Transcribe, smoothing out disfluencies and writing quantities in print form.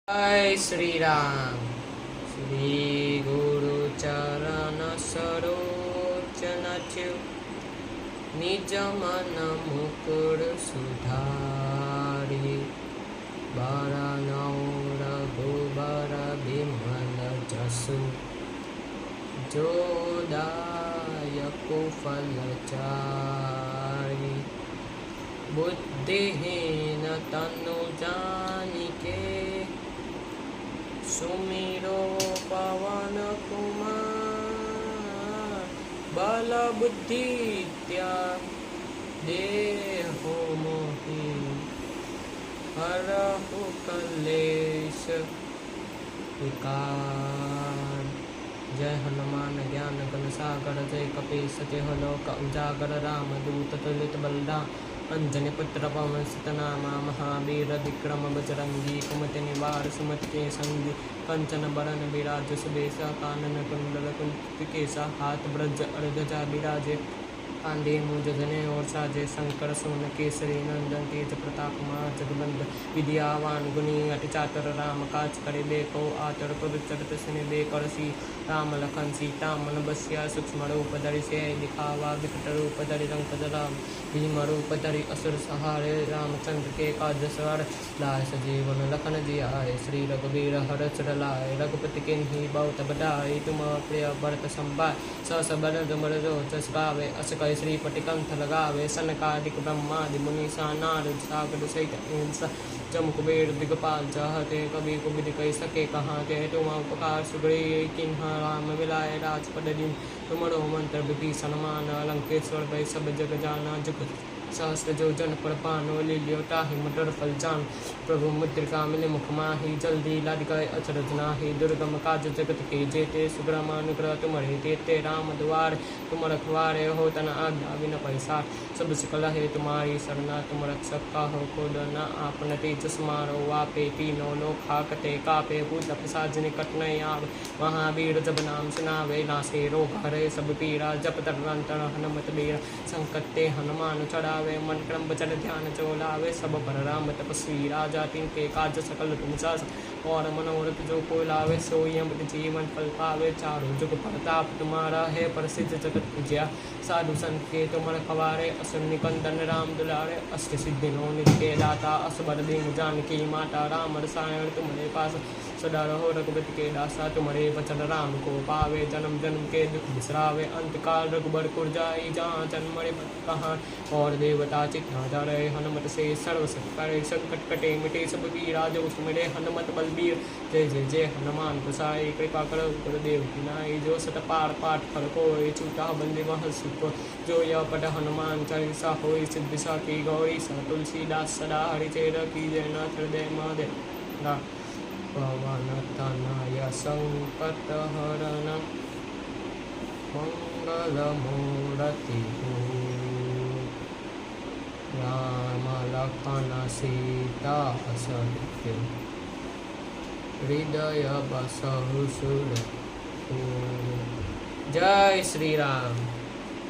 जय श्री राम। श्री गुरु चरण सरोज नच्यु, निज मन मुकुर सुधारी। बरनौ रघुबर विमल जसु, जो दायक फलचारि। बुद्धिहीन तनु जानिके, सुमिरो पवन कुमार। बल बुद्धि देहो मोहि, हरहु कलेश विकार। जय हनुमान ज्ञान गुण सागर, जय कपीस तिहुँ लोक उजागर। राम दूत तुलित बलधाम, अंजनी पुत्र पवन सुत नामा। महावीर विक्रम बजरंगी, कुमति निवार सुमति के संगी। कंचन बरन विराज सुबेसा, कानन कुंडल कुंचित केसा। हाथ ब्रज ध्वजा विराजे, कांधे मूंज जनेऊ साजे। शंकर सुवन केसरी नंदन, तेज प्रताप जगबंद। विद्यावान गुणी अति चातुर, राम काज करिबे को आतुर। प्रभु सिने करसी, राम लखन सीता मन बसिया। सूक्ष्म रूप धरि सियहि दिखावा, विकट रूप धरि लंक जरावा। भीम रूप धरि असुर संहारे, रामचंद्र के काज सवारे। लाए सजीवन लखन जियाए, श्री रघुवीर हरष लाए। रघुपति किन्ही बहुत बड़ाई, तुम प्रिय भरत संभाय। सहस बदन तुमर जो जस गावे, अस कहि श्रीपति कंठ लगावे। सनकादिक ब्रह्मादि मुनीसा, नारद सागर सहित अहिंसा। जम कुबेर दिगपाल चाहते, कवि कुबिद कहि सके कहाते। तुम उपकार सुग्रीव किन्हा, राम मिलाए राजपद दीन। तुमरो मंत्र विभीषण माना, लंकेश्वर भय सब जग जाना। जुग सहस्र जो जन पर पानो, लील्यो ताहि मधुर फल जान। प्रभु मुद्रिका मिले मुख माहि, जल्दी लाद गए अचरज नाहि। दुर्गम काज जगत के जेते, सुग्राम अनुग्रह तुम्हारे तेते। राम दुआर तुम रखवारे, हो तना आज्ञा बिन पैसार। सब सकल है तुम्हारी सरना, तुम रक्षक काहू को डरना। आपन तेजस मारो आपे, तीनों लोक हाकते कापे। भूत पिशाच निकट नहीं आवे, महावीर जब नाम सुनावे। नासे रोग हरे सब पीरा, जप निरंतर हनुमत बीरा। संकट ते हनुमान चढ़ावे, मन क्रम वचन ध्यान जो लावे। सब पर राम तपस्वी राजा, तिनके काज सकल तुम सास। और मनोरथ जो को लावे, सोई अमृत जीवन फल पावे। चारों जुग प्रताप तुम्हारा है, प्रसिद्ध जगत पूज्या। साधु संत के तुम रखवारे, असुर निकंदन राम दुलारे। अष्ट सिद्धि नौ निधि के दाता, असबर दीन जानकी माता। राम रसायन तुम्हारे पास, सदा रहो रघुपति के दासा। तुम्हारे वचन राम को पावे, जन्म जन्म के दुख बिसरावे। अंतकाल रघुबर पुर जाई, जहाँ जन्म मरे कहाँ। और देवता चित्ता धरे, हनुमत से सर्व सुख करे। संकट कटे मिटे सब पीरा, जो सुमिरे हनुमत बलबीर। जय जय जय हनुमान गोसाई, कृपा करो गुरुदेव की नाई। जो सत पार पाठ कर कोई, छूटा बंदे महसुख। जो यह पट हनुमान चालीसा, होई सिद्धि साखी गौरी। सा तुलसीदास सदा हरिचेर की जय। नाथ हृदय महादेव पवन तनय संकट हरण, मंगल मूर्ति राम लखन सीता सत्य। हृदय बसहु सुर। जय श्री राम।